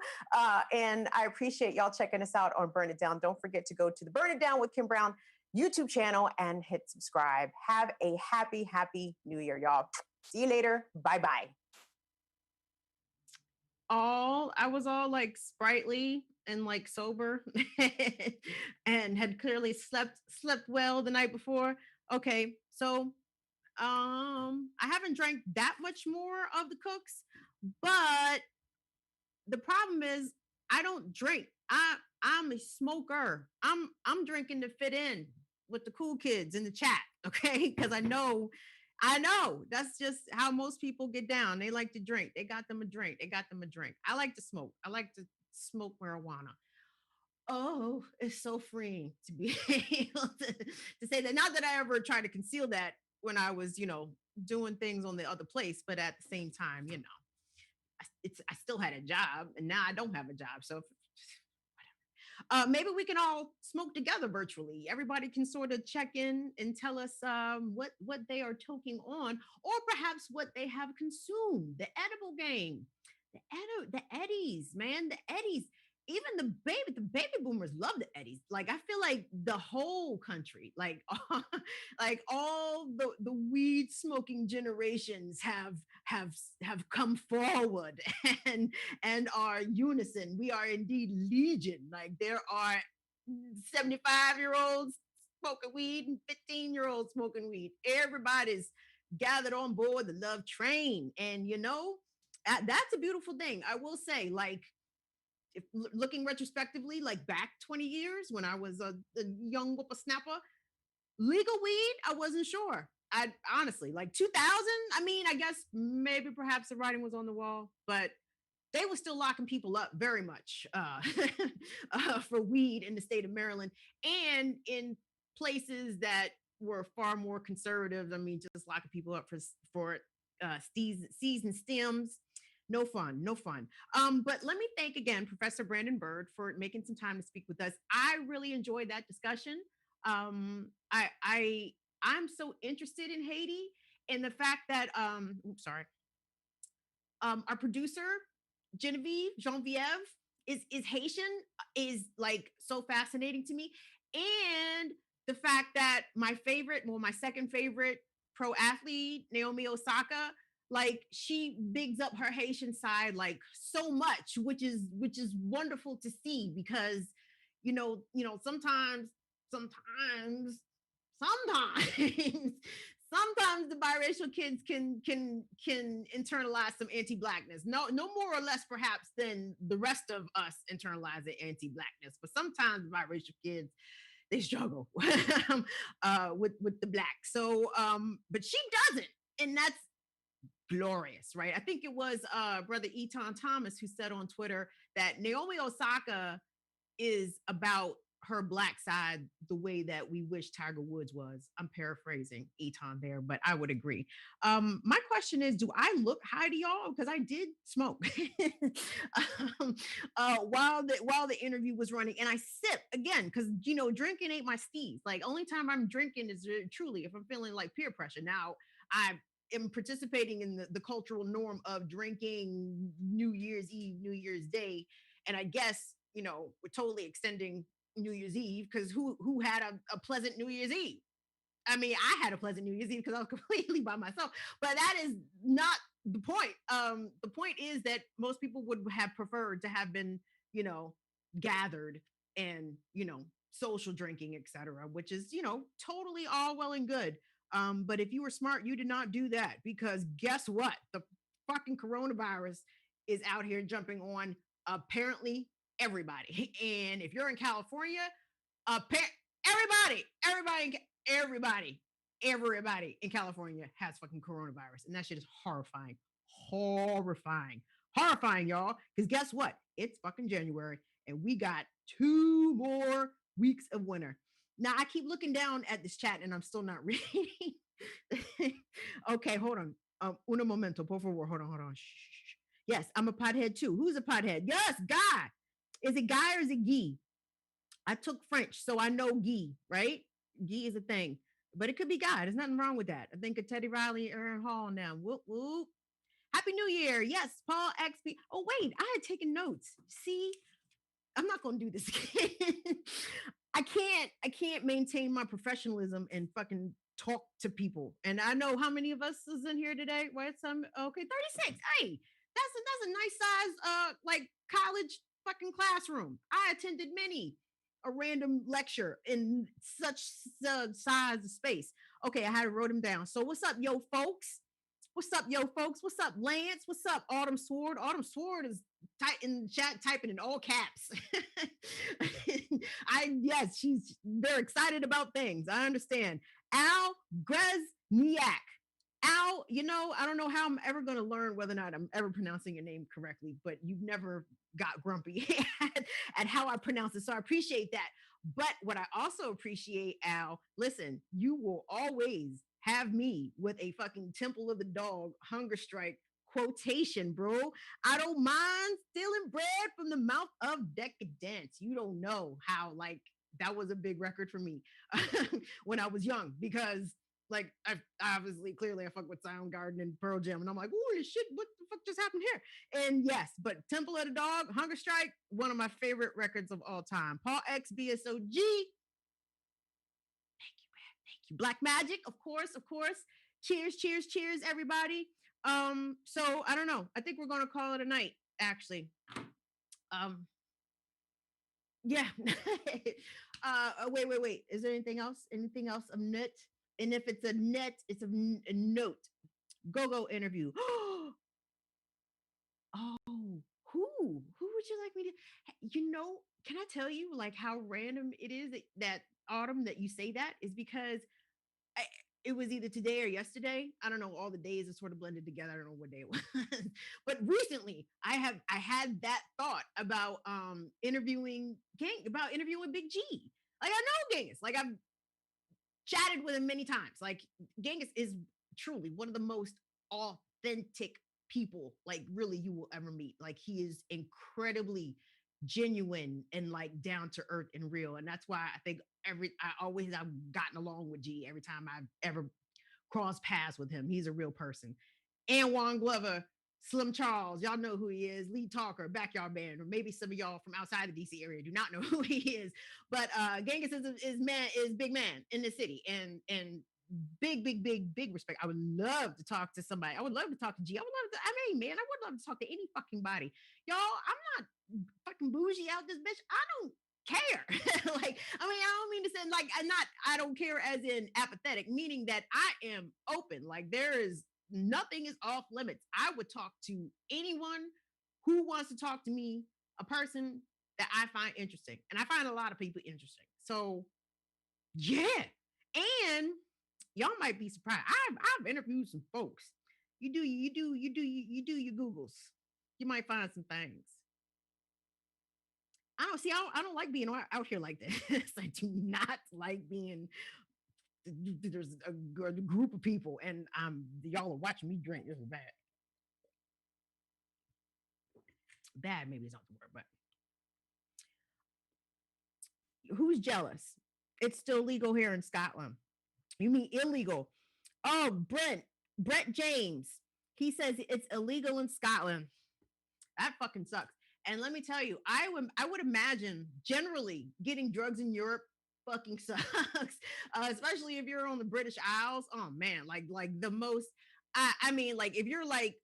And I appreciate y'all checking us out on Burn It Down. Don't forget to go to the Burn It Down with Kim Brown YouTube channel and hit subscribe. Have a happy, happy new year, y'all. See you later. Bye-bye. I was all like sprightly and like sober and had clearly slept well the night before. Okay, so I haven't drank that much more of the cooks, but the problem is I don't drink. I'm a smoker. I'm drinking to fit in with the cool kids in the chat, okay? Because I know that's just how most people get down. They like to drink. They got them a drink. I like to smoke. I like to smoke marijuana. Oh, it's so freeing to be able to say that. Not that I ever tried to conceal that when I was, doing things on the other place, but at the same time, I still had a job, and now I don't have a job. So maybe we can all smoke together virtually. Everybody can sort of check in and tell us what they are toking on, or perhaps what they have consumed. The edible game, the Eddies, man, the Eddies. Even the baby boomers love the Eddies. Like I feel like the whole country, like all the weed smoking generations have come forward and are unison. We are indeed legion. Like there are 75-year-olds smoking weed and 15-year-olds smoking weed. Everybody's gathered on board the love train, and that's a beautiful thing. I will say, like, if looking retrospectively, like back 20 years when I was a young whippersnapper, legal weed, I wasn't sure. I honestly, like 2000, I mean, I guess maybe perhaps the writing was on the wall, but they were still locking people up very much for weed in the state of Maryland and in places that were far more conservative. I mean, just locking people up for seeds and stems. No fun. But let me thank again Professor Brandon Byrd for making some time to speak with us. I really enjoyed that discussion. I'm so interested in Haiti and the fact that our producer Genevieve is Haitian is like so fascinating to me, and the fact that my second favorite pro athlete Naomi Osaka, like she bigs up her Haitian side like so much, which is wonderful to see because sometimes sometimes, sometimes, sometimes the biracial kids can internalize some anti-blackness. No more or less perhaps than the rest of us internalizing anti-blackness, but sometimes the biracial kids they struggle with the black. So, but she doesn't, and that's glorious, right? I think it was brother Eton Thomas who said on Twitter that Naomi Osaka is about her black side the way that we wish Tiger Woods was. I'm paraphrasing Eton there, but I would agree. My question is, do I look high to y'all? Because I did smoke while the interview was running, and I sip again because drinking ain't my steez. Like only time I'm drinking is truly if I'm feeling like peer pressure. Now I am participating in the cultural norm of drinking New Year's Eve, New Year's Day, and I guess we're totally extending New Year's Eve because who had a pleasant New Year's Eve? I mean, I had a pleasant New Year's Eve because I was completely by myself, but that is not the point. The point is that most people would have preferred to have been, gathered and, social drinking, etc., which is, totally all well and good. But if you were smart, you did not do that because guess what? The fucking coronavirus is out here jumping on apparently everybody. And if you're in California, everybody in California has fucking coronavirus. And that shit is horrifying. Horrifying, y'all. Because guess what? It's fucking January and we got 2 more weeks of winter. Now I keep looking down at this chat and I'm still not reading. Okay, hold on. Un momento, por favor. Hold on. Shh. Yes, I'm a pothead too. Who's a pothead? Yes, Guy. Is it Guy or is it Guy? I took French, so I know Guy, right? Guy is a thing, but it could be Guy. There's nothing wrong with that. I think of Teddy Riley, Aaron Hall now. Whoop, whoop. Happy New Year. Yes, Paul XP. Oh, wait, I had taken notes. See, I'm not going to do this again. I can't maintain my professionalism and fucking talk to people. And I know how many of us is in here today. Right? Some okay, 36. Hey, that's a nice size like college fucking classroom. I attended many a random lecture in such size of space. Okay, I had to wrote them down. So what's up, yo folks? What's up, yo folks? What's up, Lance? What's up, Autumn Sword? Autumn Sword is in chat typing in all caps. They're excited about things. I understand. Al Grezniak. Al, I don't know how I'm ever going to learn whether or not I'm ever pronouncing your name correctly, but you've never got grumpy at how I pronounce it. So I appreciate that. But what I also appreciate, Al, listen, you will always have me with a fucking Temple of the Dog hunger strike quotation, bro. I don't mind stealing bread from the mouth of decadence. You don't know how, like, that was a big record for me when I was young because like I obviously clearly I fuck with Soundgarden and Pearl Jam and I'm like, holy shit, what the fuck just happened here? And yes, but Temple of the Dog, Hunger Strike, one of my favorite records of all time. Paul X BSOG. Thank you. Black Magic, of course. Cheers, everybody. So I don't know. I think we're gonna call it a night, actually. Yeah. Wait. Is there anything else? Anything else of net? And if it's a net, it's a note. Go interview. Oh, who would you like me to? Can I tell you like how random it is that Autumn that you say that is because it was either today or yesterday. I don't know. All the days are sort of blended together. I don't know what day it was, but recently I had that thought about interviewing Big G. Like I know Genghis. Like I've chatted with him many times. Like Genghis is truly one of the most authentic people, like really you will ever meet. Like he is incredibly genuine and like down to earth and real. And that's why I think I've gotten along with G every time I've ever crossed paths with him. He's a real person. And Juan Glover, Slim Charles, y'all know who he is, lead talker, backyard band, or maybe some of y'all from outside the DC area do not know who he is. But Genghis is big man in the city and big respect. I would love to talk to somebody. I would love to talk to G. I would love to talk to any fucking body. Y'all, I'm not fucking bougie out this bitch. I don't care. Like, I mean, I don't mean to say like I don't care as in apathetic, meaning that I am open. Like there is nothing is off limits. I would talk to anyone who wants to talk to me, a person that I find interesting. And I find a lot of people interesting. So yeah. And y'all might be surprised. I've interviewed some folks. You do your Googles. You might find some things. I don't like being out here like this. I do not like being there's a group of people and y'all are watching me drink. This is bad. Bad maybe is not the word, but who's jealous? It's still legal here in Scotland. You mean illegal? Oh, Brett James. He says it's illegal in Scotland. That fucking sucks. And let me tell you, I would imagine generally getting drugs in Europe fucking sucks, especially if you're on the British Isles. Oh man, like the most. I mean, like if you're like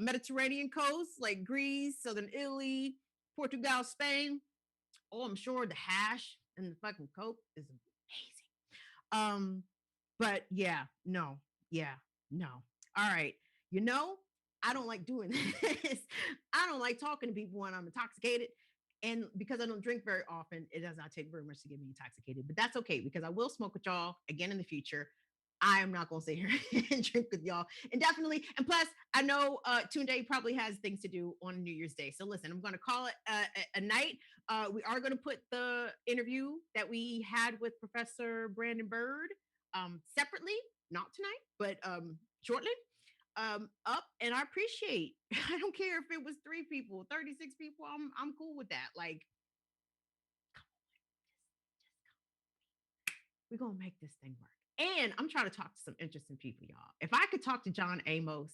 Mediterranean coast, like Greece, Southern Italy, Portugal, Spain. Oh, I'm sure the hash and the fucking coke is amazing. But yeah, no, yeah, no. All right, you know, I don't like doing this. I don't like talking to people when I'm intoxicated. And because I don't drink very often, it does not take very much to get me intoxicated. But that's okay because I will smoke with y'all again in the future. I am not going to sit here and drink with y'all indefinitely. And plus, I know Tunde probably has things to do on New Year's Day. So listen, I'm going to call it a night. We are going to put the interview that we had with Professor Brandon Byrd separately, not tonight, but shortly up. And I appreciate, I don't care if it was 3 people, 36 people. I'm cool with that. Like, we're going to make this thing work. And I'm trying to talk to some interesting people, y'all. If I could talk to John Amos,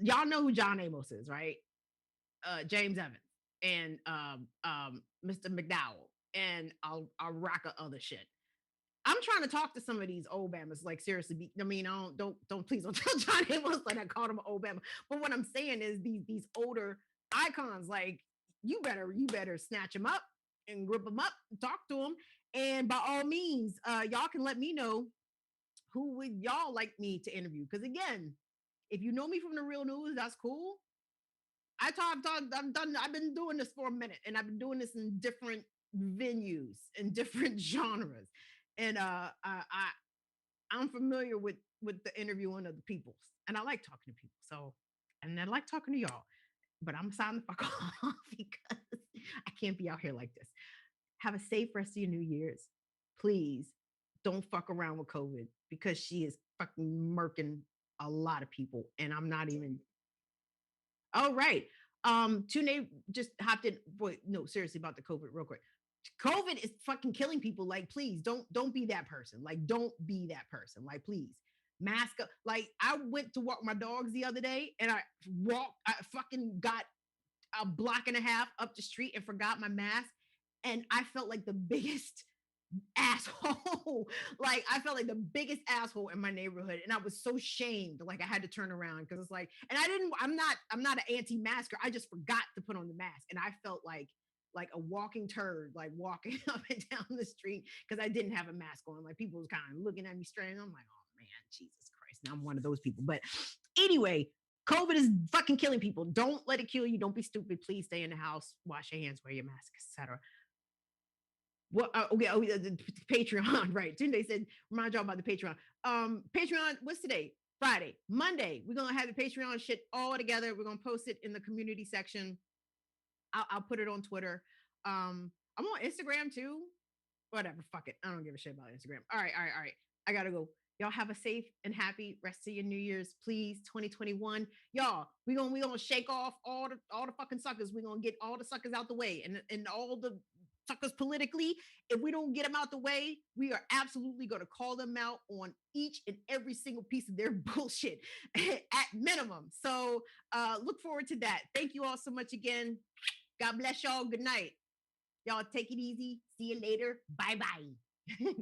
y'all know who John Amos is, right? James Evans and Mr. McDowell and I'll rock other shit. I'm trying to talk to some of these old Bammers, like seriously. I mean, don't please don't tell John Amos like I called him an old Bama. But what I'm saying is these older icons, like you better snatch them up and grip them up, talk to them, and by all means, y'all can let me know who would y'all like me to interview. Because again, if you know me from the real news, that's cool. I've been doing this for a minute, and I've been doing this in different venues and different genres, and I'm familiar with the interviewing of the peoples, and I like talking to people. So, and I like talking to y'all, but I'm signing the fuck off because I can't be out here like this. Have a safe rest of your New Year's. Please don't fuck around with COVID because she is fucking murking a lot of people, and I'm not even. Oh, right. Tune just hopped in. Boy, no, seriously about the COVID real quick. COVID is fucking killing people. Like, please don't be that person. Like, don't be that person. Like, please mask up. Like, I went to walk my dogs the other day and I fucking got a block and a half up the street and forgot my mask. And I felt like the biggest asshole. Like I felt like the biggest asshole in my neighborhood. And I was so shamed. Like I had to turn around because it's like, and I'm not an anti-masker. I just forgot to put on the mask. And I felt like a walking turd, like walking up and down the street because I didn't have a mask on. Like people was kind of looking at me strange. I'm like, oh man, Jesus Christ. Now I'm one of those people. But anyway, COVID is fucking killing people. Don't let it kill you. Don't be stupid. Please stay in the house. Wash your hands, wear your mask, etc. What? Okay. Oh, the Patreon, right? Tunde said, remind y'all about the Patreon. Patreon. What's today? Friday. Monday. We're gonna have the Patreon shit all together. We're gonna post it in the community section. I'll put it on Twitter. I'm on Instagram too. Whatever. Fuck it. I don't give a shit about Instagram. All right. I gotta go. Y'all have a safe and happy rest of your New Year's, please. 2021. Y'all, we gonna shake off all the fucking suckers. We're gonna get all the suckers out the way and all the suckers politically. If we don't get them out the way, we are absolutely going to call them out on each and every single piece of their bullshit at minimum. So look forward to that. Thank you all so much again. God bless y'all. Good night. Y'all take it easy. See you later. Bye-bye.